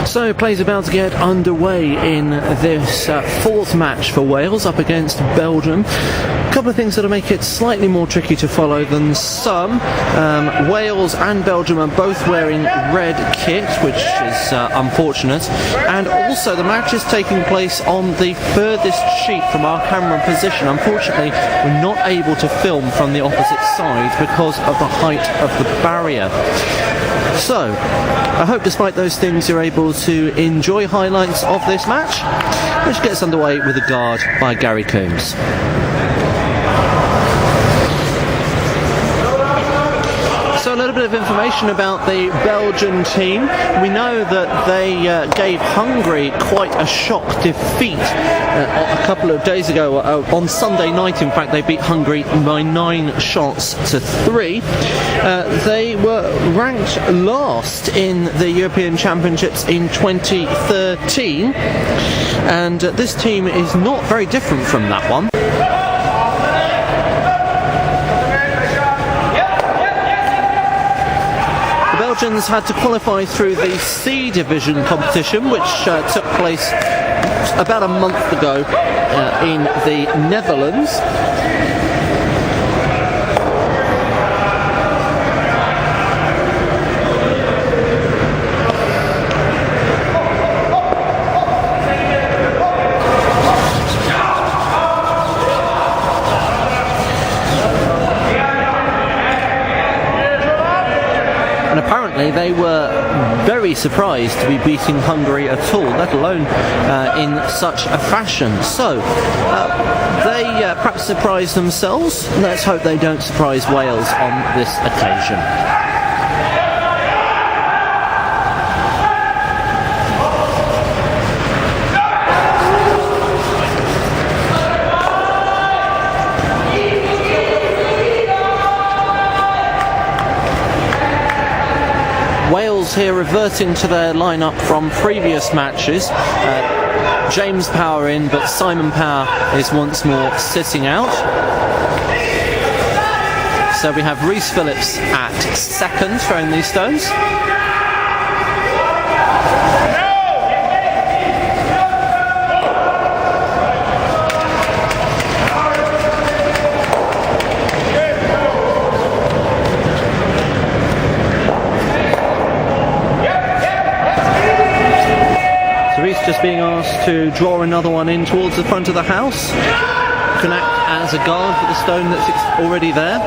So play's about to get underway in this fourth match for Wales up against Belgium. A couple of things that'll make it slightly more tricky to follow than some. Wales and Belgium are both wearing red kit, which is unfortunate, and also the match is taking place on the furthest sheet from our camera position. Unfortunately, we're not able to film from the opposite side because of the height of the barrier. So, I hope despite those things you're able to enjoy highlights of this match, which gets underway with a guard by Gary Coombs. So a little bit of information about the Belgian team. We know that they gave Hungary quite a shock defeat a couple of days ago. On Sunday night, in fact, they beat Hungary by 9 shots to 3. They were ranked last in the European Championships in 2013, and this team is not very different from that one. Belgians had to qualify through the C division competition, which took place about a month ago in the Netherlands. Apparently they were very surprised to be beating Hungary at all, let alone in such a fashion. So they perhaps surprised themselves. Let's hope they don't surprise Wales on this occasion. Wales here reverting to their lineup from previous matches. James Power in, but Simon Power is once more sitting out. So we have Rhys Phillips at second, throwing these stones. Just being asked to draw another one in towards the front of the house. Can act as a guard for the stone that's already there.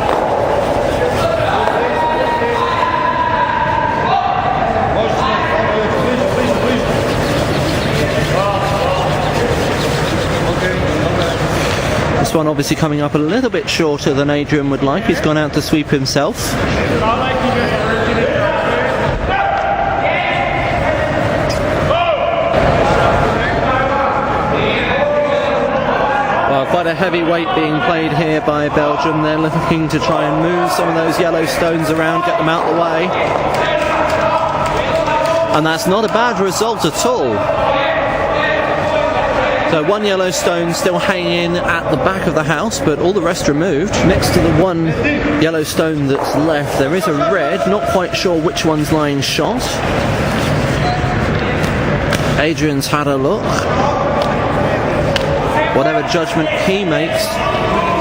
This one obviously coming up a little bit shorter than Adrian would like. He's gone out to sweep himself. Quite a heavy weight being played here by Belgium. They're looking to try and move some of those yellow stones around, get them out of the way. And that's not a bad result at all. So one yellow stone still hanging at the back of the house, but all the rest removed. Next to the one yellow stone that's left, there is a red, not quite sure which one's lying shot. Adrian's had a look. Whatever judgment he makes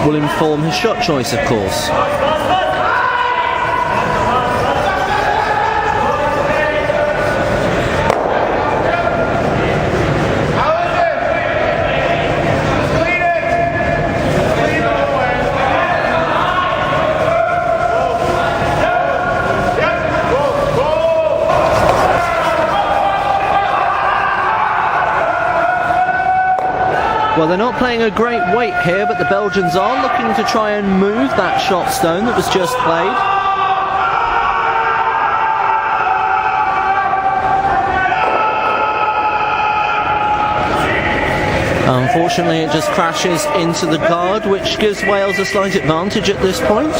will inform his shot choice, of course. Well, they're not playing a great weight here, but the Belgians are looking to try and move that shot stone that was just played. Unfortunately, it just crashes into the guard, which gives Wales a slight advantage at this point.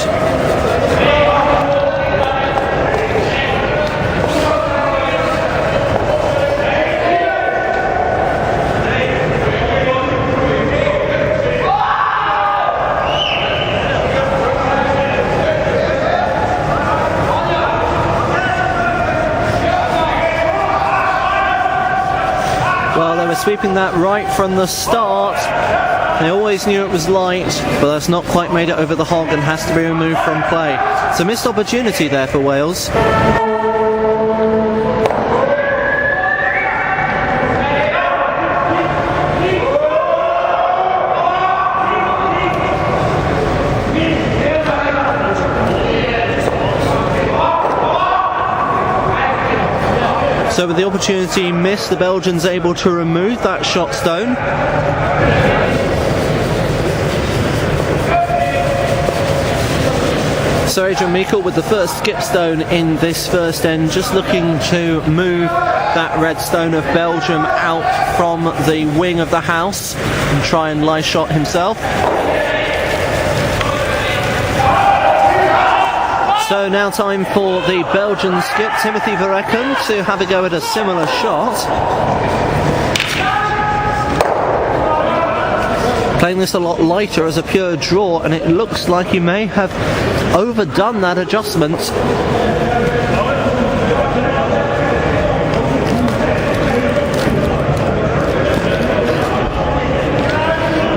Well, they were sweeping that right from the start. They always knew it was light, but that's not quite made it over the hog and has to be removed from play. It's a missed opportunity there for Wales. So with the opportunity missed, the Belgians able to remove that shot stone. So Adrian Meikle with the first skip stone in this first end, just looking to move that red stone of Belgium out from the wing of the house and try and lie shot himself. So now time for the Belgian skip, Timothy Verrecken, to have a go at a similar shot. Playing this a lot lighter as a pure draw, and it looks like he may have overdone that adjustment.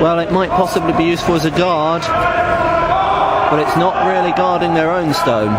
Well, it might possibly be useful as a guard, but it's not really guarding their own stone.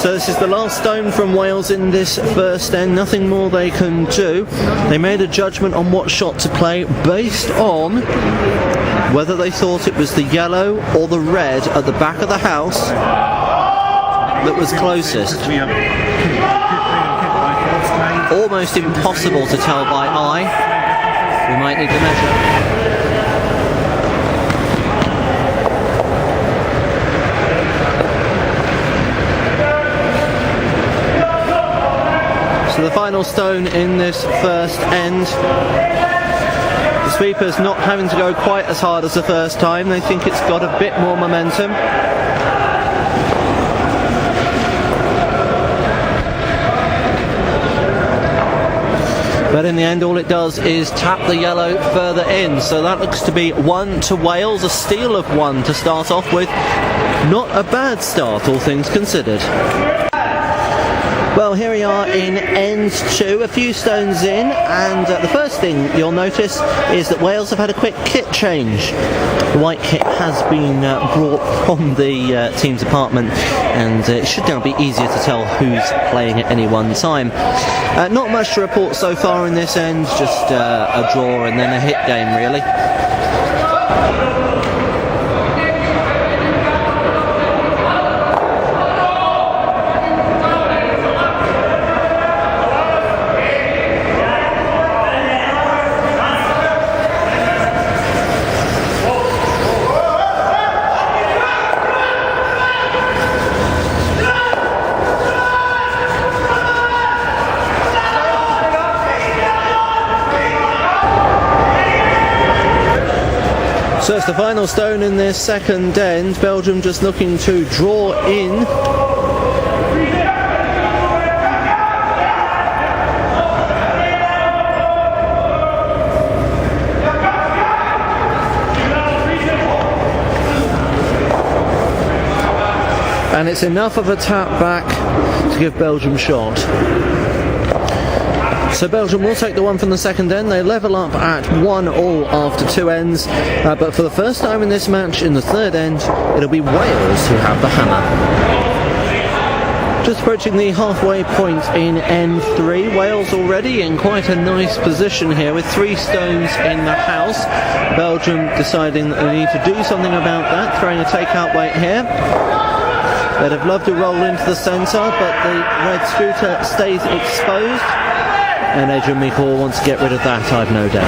So this is the last stone from Wales in this first end, nothing more they can do. They made a judgment on what shot to play based on whether they thought it was the yellow or the red at the back of the house that was closest. Almost impossible to tell by eye. We might need to measure. So the final stone in this first end. The sweeper's not having to go quite as hard as the first time. They think it's got a bit more momentum. But in the end, all it does is tap the yellow further in. So that looks to be 1 to Wales, a steal of 1 to start off with. Not a bad start, all things considered. Well, here we are in end 2, a few stones in, and the first thing you'll notice is that Wales have had a quick kit change. The white kit has been brought from the team's apartment, and it should now be easier to tell who's playing at any one time. Not much to report so far in this end, just a draw and then a hit game really. So it's the final stone in this second end. Belgium just looking to draw in. And it's enough of a tap back to give Belgium shot. So Belgium will take the one from the second end. They level up at 1-1 after 2 ends, but for the first time in this match, in the third end, it'll be Wales who have the hammer. Just approaching the halfway point in end 3, Wales already in quite a nice position here with 3 stones in the house. Belgium deciding that they need to do something about that, throwing a take-out weight here. They'd have loved to roll into the centre, but the red scooter stays exposed. And Adrian Meikle wants to get rid of that, I've no doubt.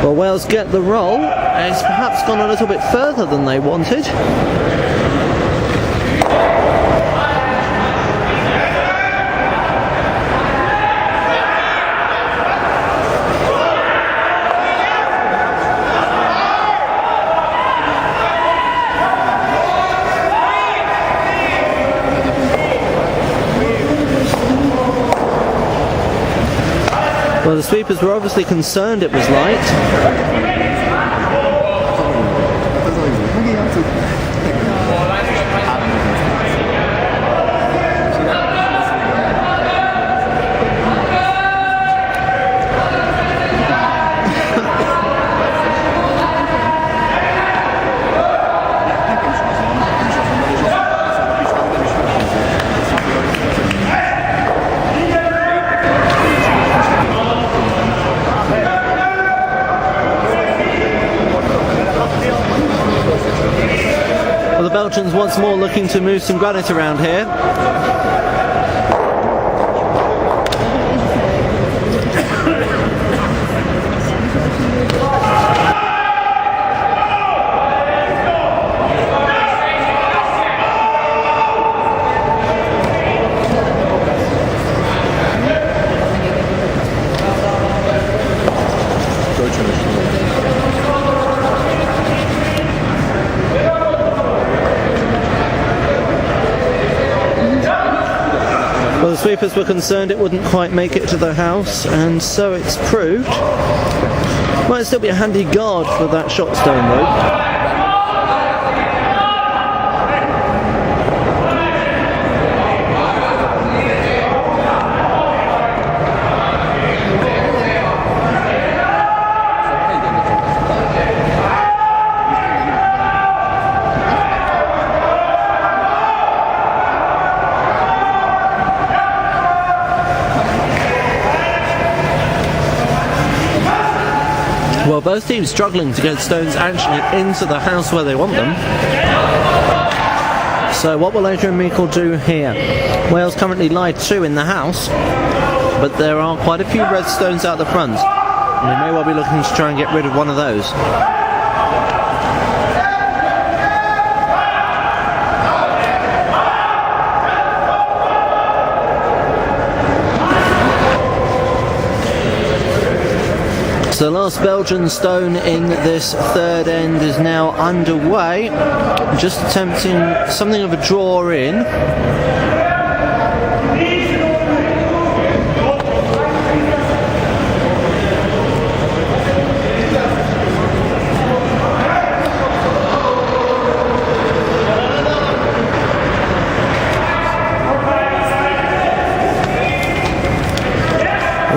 Well, Wales get the roll, it's perhaps gone a little bit further than they wanted. Well, the sweepers were obviously concerned it was light. The Belgians once more looking to move some granite around here. Well, the sweepers were concerned it wouldn't quite make it to the house, and so it's proved. Might still be a handy guard for that shot stone though. Well, both teams struggling to get stones actually into the house where they want them. So what will Adrian Meikle do here? Wales currently lie 2 in the house, but there are quite a few red stones out the front, and they may well be looking to try and get rid of one of those. So the last Belgian stone in this third end is now underway, just attempting something of a draw in.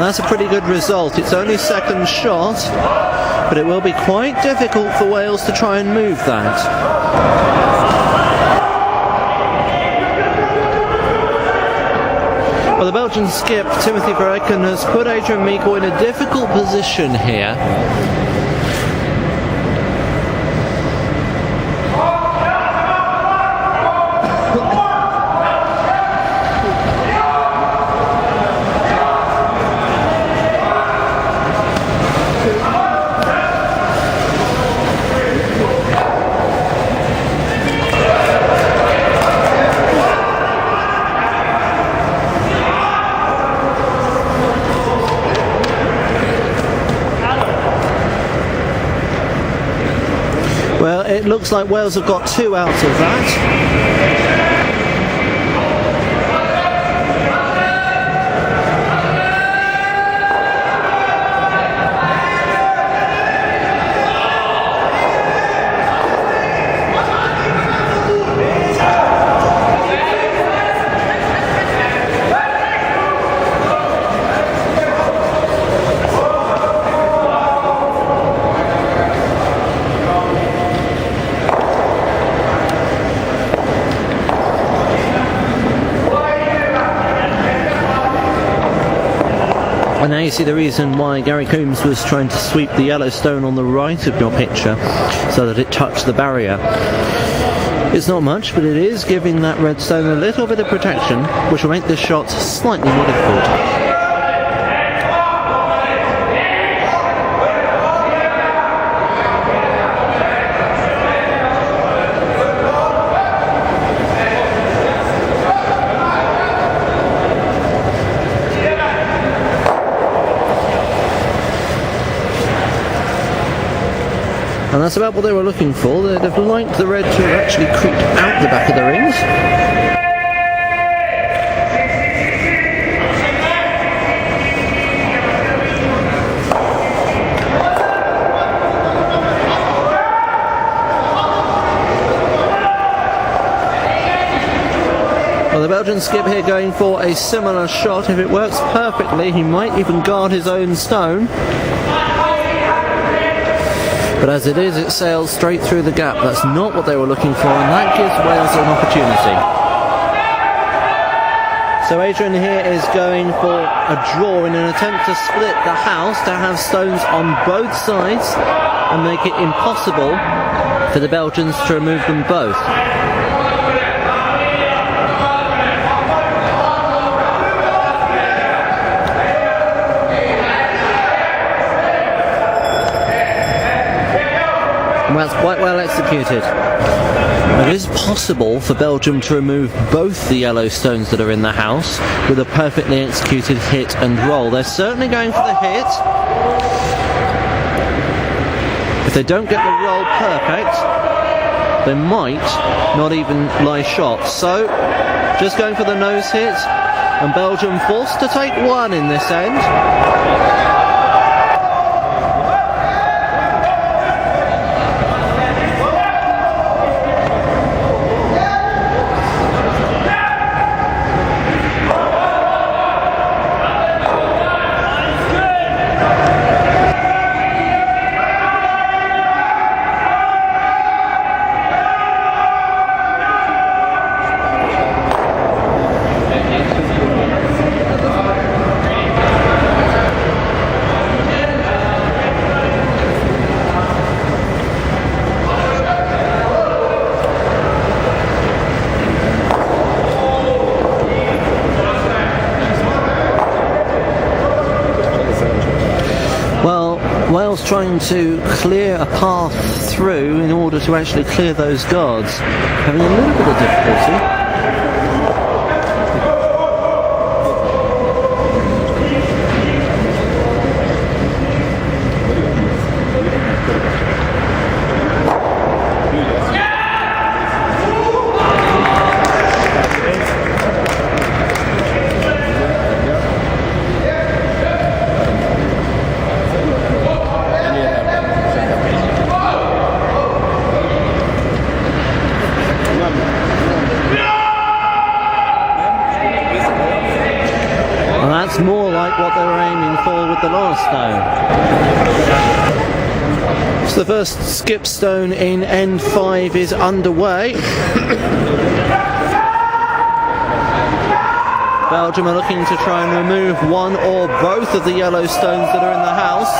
That's a pretty good result. It's only second shot, but it will be quite difficult for Wales to try and move that. Well, the Belgian skip, Timothy Verreken, has put Adrian Meikle in a difficult position here. Well, it looks like Wales have got 2 out of that. And now you see the reason why Gary Coombs was trying to sweep the yellow stone on the right of your picture so that it touched the barrier. It's not much, but it is giving that red stone a little bit of protection, which will make this shot slightly more difficult. And that's about what they were looking for. They'd have liked the red to have actually creeped out the back of the rings. Well, the Belgian skip here going for a similar shot. If it works perfectly, he might even guard his own stone. But as it is, it sails straight through the gap. That's not what they were looking for, and that gives Wales an opportunity. So Adrian here is going for a draw in an attempt to split the house, to have stones on both sides and make it impossible for the Belgians to remove them both. And that's quite well executed. It is possible for Belgium to remove both the yellow stones that are in the house with a perfectly executed hit and roll. They're certainly going for the hit. If they don't get the roll perfect, they might not even lie shot. So, just going for the nose hit, and Belgium forced to take one in this end. Wales trying to clear a path through in order to actually clear those guards, having a little bit of difficulty. More like what they were aiming for with the last stone. So the first skip stone in end 5 is underway. Belgium are looking to try and remove one or both of the yellow stones that are in the house.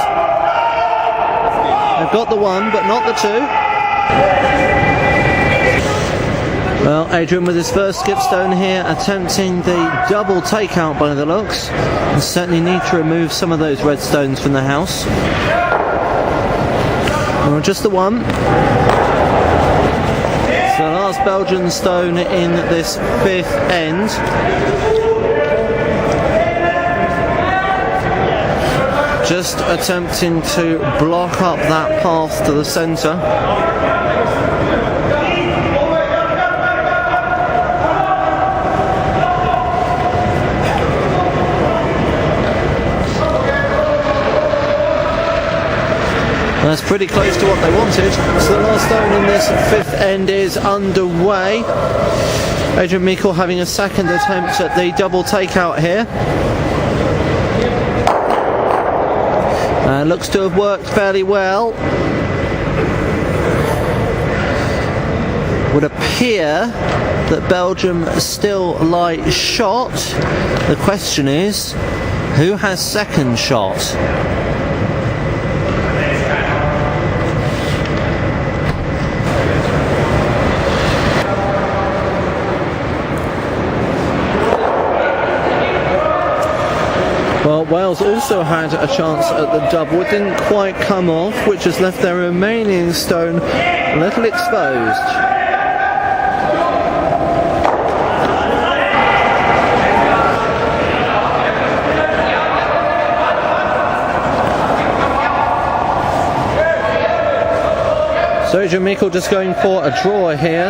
They've got the one, but not the two. Well, Adrian with his first skip stone here, attempting the double takeout by the looks. And certainly need to remove some of those red stones from the house. Or just the one. So the last Belgian stone in this 5th end. Just attempting to block up that path to the centre. That's pretty close to what they wanted. So the last stone in this 5th end is underway. Adrian Meikle having a second attempt at the double takeout here. Looks to have worked fairly well. Would appear that Belgium still lie shot. The question is, who has second shot? Well, Wales also had a chance at the double. It didn't quite come off, which has left their remaining stone a little exposed. So Adrian Meikle just going for a draw here.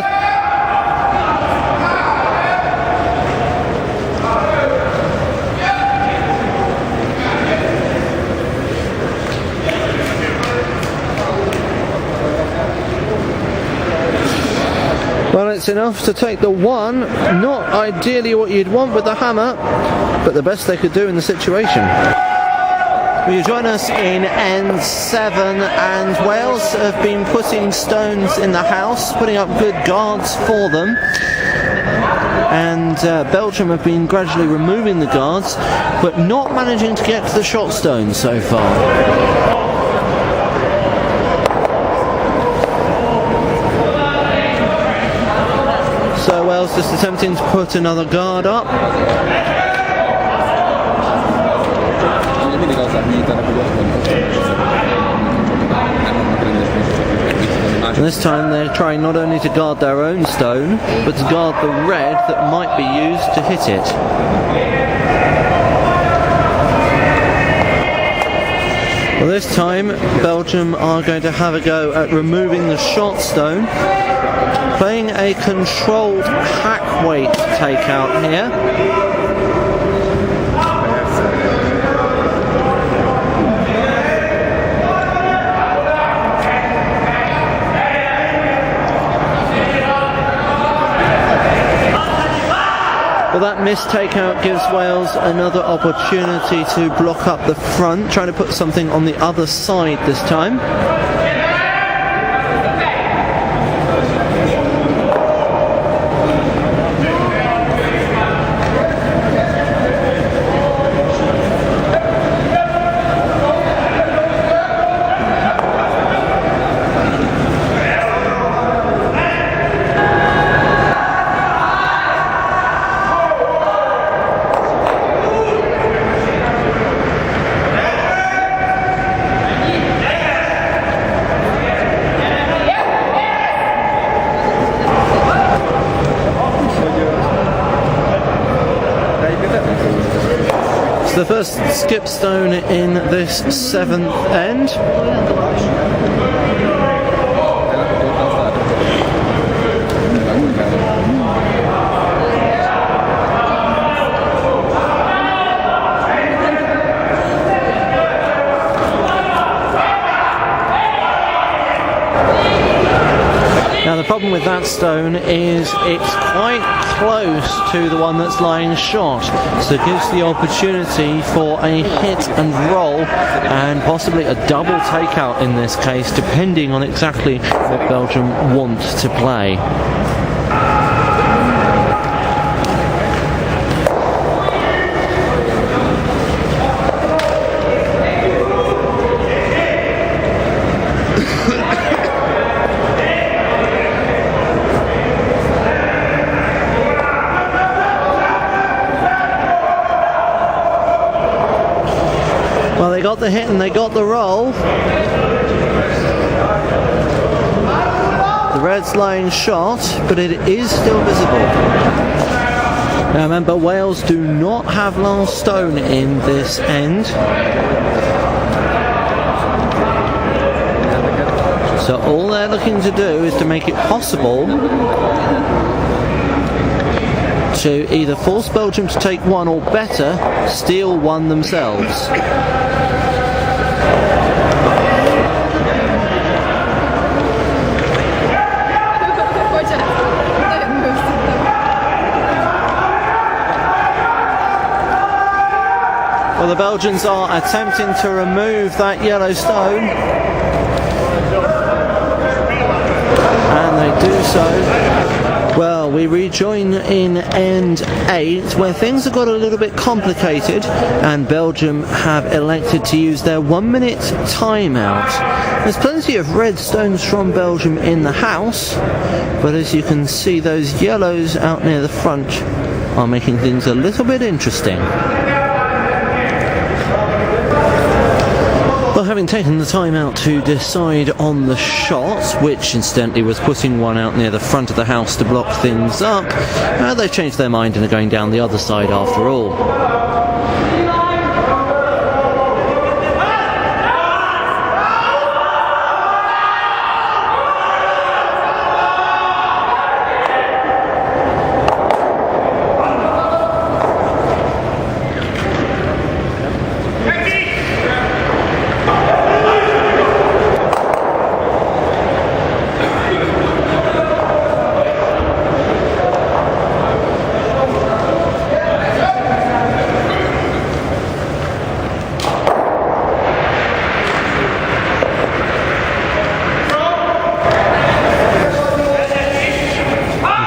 Well, it's enough to take the one. Not ideally what you'd want with the hammer, but the best they could do in the situation. Will you join us in end 7, and Wales have been putting stones in the house, putting up good guards for them, and Belgium have been gradually removing the guards, but not managing to get to the shot stones so far. So Wales just attempting to put another guard up. And this time they're trying not only to guard their own stone, but to guard the red that might be used to hit it. Well, this time Belgium are going to have a go at removing the shot stone, playing a controlled hack weight takeout here. Well, that missed takeout gives Wales another opportunity to block up the front, trying to put something on the other side this time. The first skip stone in this 7th end. Now the problem with that stone is it's quite close to the one that's lying short, so it gives the opportunity for a hit and roll and possibly a double takeout in this case, depending on exactly what Belgium want to play. Well, they got the hit and they got the roll. The red's lying short, but it is still visible. Now remember, Wales do not have last stone in this end. So all they're looking to do is to make it possible to either force Belgium to take one, or better, steal one themselves. Well, the Belgians are attempting to remove that yellow stone, and they do so. Well, we rejoin in end 8, where things have got a little bit complicated, and Belgium have elected to use their 1-minute timeout. There's plenty of red stones from Belgium in the house, but as you can see, those yellows out near the front are making things a little bit interesting. Well, having taken the time out to decide on the shot, which incidentally was putting one out near the front of the house to block things up, they've changed their mind and are going down the other side after all.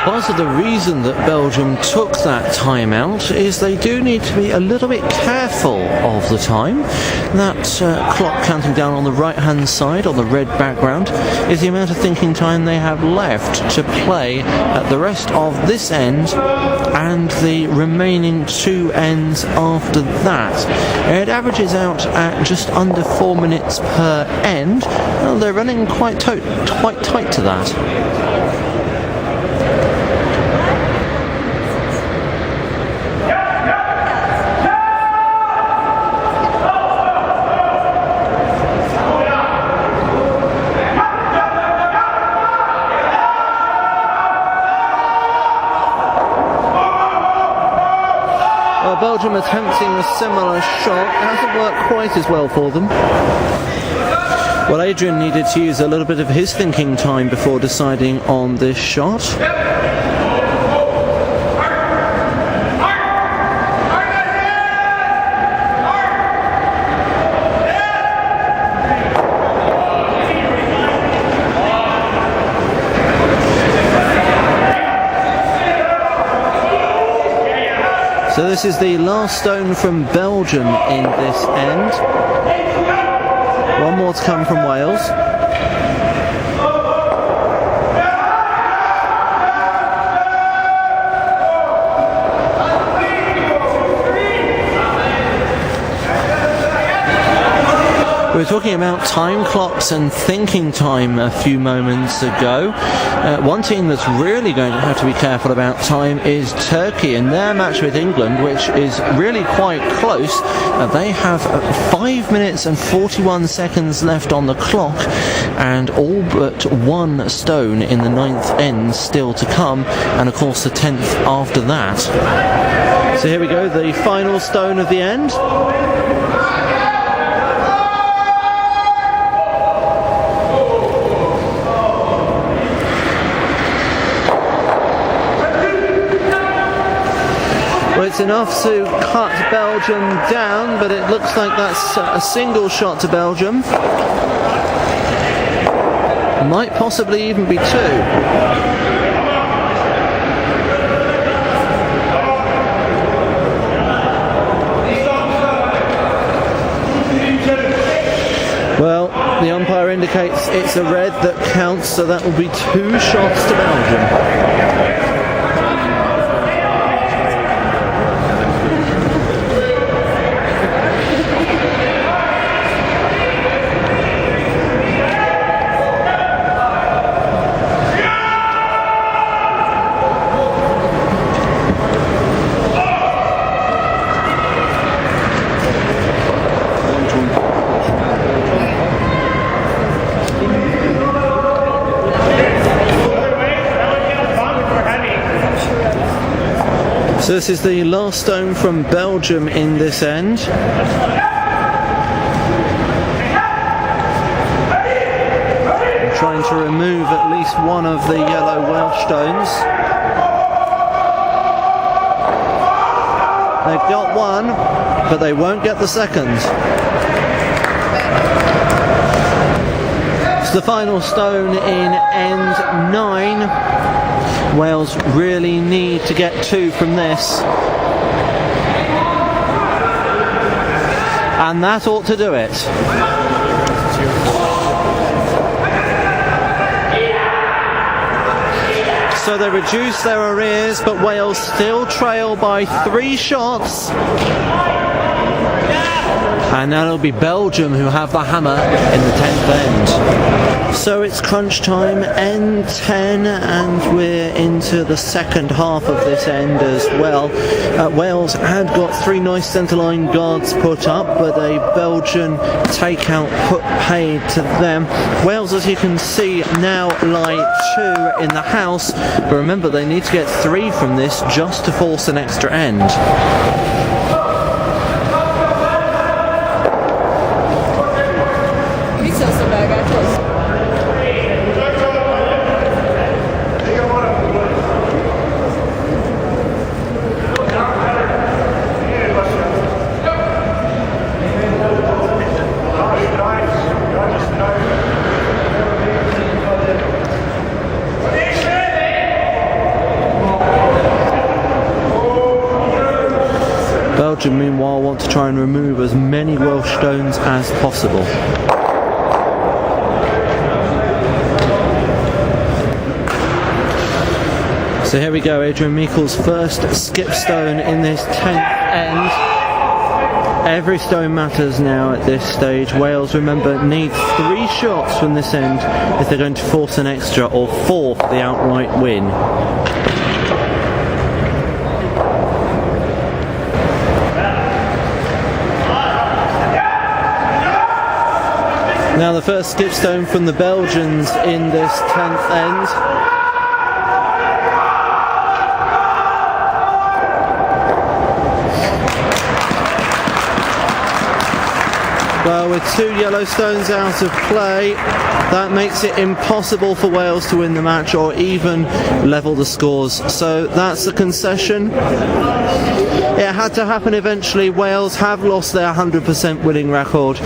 Part of the reason that Belgium took that timeout is they do need to be a little bit careful of the time. That clock counting down on the right hand side on the red background is the amount of thinking time they have left to play at the rest of this end and the remaining 2 ends after that. It averages out at just under 4 minutes per end. Well, they're running quite tight to that. Belgium attempting a similar shot. It hasn't worked quite as well for them. Well, Adrian needed to use a little bit of his thinking time before deciding on this shot. So this is the last stone from Belgium in this end. One more to come from Wales. We were talking about time clocks and thinking time a few moments ago. One team that's really going to have to be careful about time is Turkey in their match with England, which is really quite close. They have 5 minutes and 41 seconds left on the clock and all but 1 stone in the 9th end still to come, and of course the 10th after that. So here we go, the final stone of the end. It's enough to cut Belgium down, but it looks like that's a single shot to Belgium. Might possibly even be 2. Well, the umpire indicates it's a red that counts, so that will be 2 shots to Belgium. So this is the last stone from Belgium in this end. I'm trying to remove at least one of the yellow Welsh stones. They've got one, but they won't get the second. It's the final stone in end 9. Wales really need to get 2 from this. And that ought to do it. So they reduce their arrears, but Wales still trail by 3 shots. And now it'll be Belgium who have the hammer in the 10th end. So it's crunch time, end 10, and we're into the second half of this end as well. Wales had got 3 nice centre-line guards put up, but a Belgian takeout put paid to them. Wales, as you can see, now lie 2 in the house, but remember they need to get 3 from this just to force an extra end. Belgium, meanwhile, want to try and remove as many Welsh stones as possible. So here we go, Adrian Meekel's first skip stone in this 10th end. Every stone matters now at this stage. Wales, remember, need 3 shots from this end if they're going to force an extra, or 4 for the outright win. Now the first skip stone from the Belgians in this 10th end. Well, with 2 yellow stones out of play, that makes it impossible for Wales to win the match or even level the scores. So that's a concession. It had to happen eventually. Wales have lost their 100% winning record.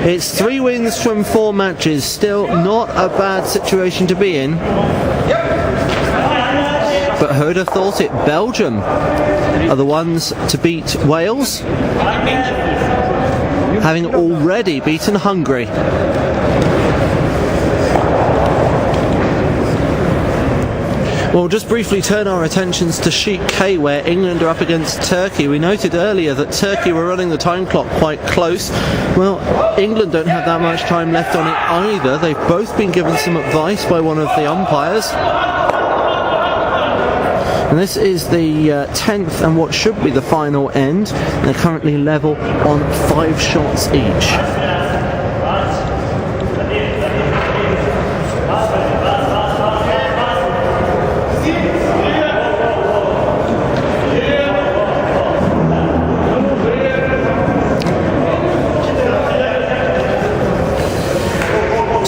It's 3 wins from 4 matches. Still not a bad situation to be in. But who'd have thought it? Belgium are the ones to beat Wales, having already beaten Hungary. We'll just briefly turn our attentions to Sheet K, where England are up against Turkey. We noted earlier that Turkey were running the time clock quite close. Well, England don't have that much time left on it either. They've both been given some advice by one of the umpires. And this is the 10th and what should be the final end. They're currently level on 5 shots each.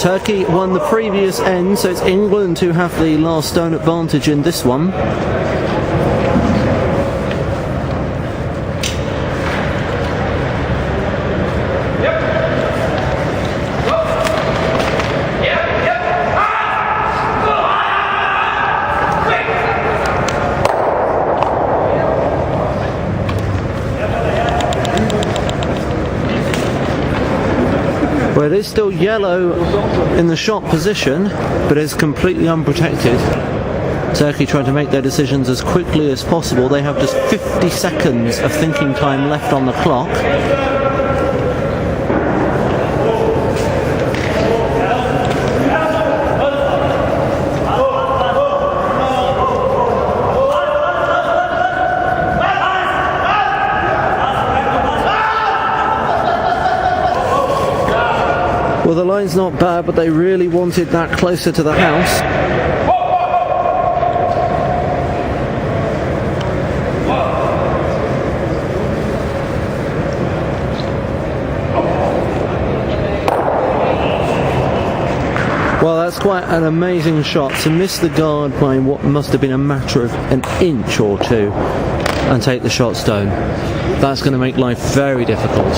Turkey won the previous end, so it's England who have the last stone advantage in this one. Well, it is still yellow in the shot position, but it's completely unprotected. Turkey trying to make their decisions as quickly as possible. They have just 50 seconds of thinking time left on the clock. Well, the line's not bad, but they really wanted that closer to the house. Well, that's quite an amazing shot. To miss the guard by what must have been a matter of an inch or 2 and take the shot stone. That's going to make life very difficult.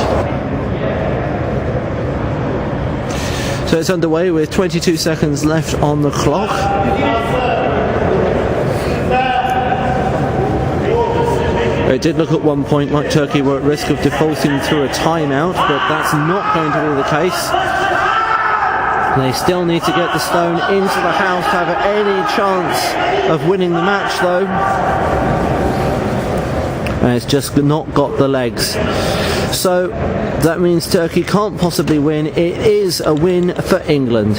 So it's underway with 22 seconds left on the clock. It did look at one point like Turkey were at risk of defaulting through a timeout, but that's not going to be the case. They still need to get the stone into the house to have any chance of winning the match, though. And it's just not got the legs. So that means Turkey can't possibly win. It is a win for England.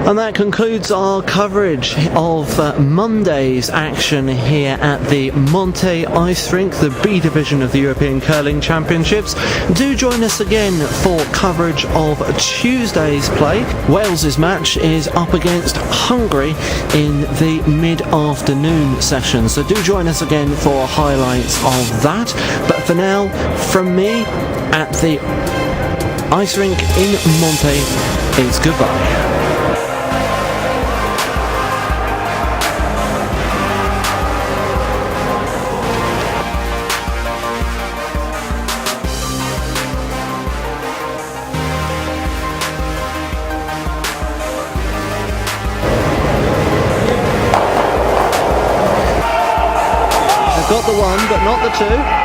And that concludes our coverage of Monday's action here at the Monthey Ice Rink, the B division of the European Curling Championships. Do join us again for coverage of Tuesday's play. Wales's match is up against Hungary in the mid-afternoon session, so do join us again for highlights of that. But for now, from me at the Ice Rink in Monthey, it's goodbye. got the one, but not the two.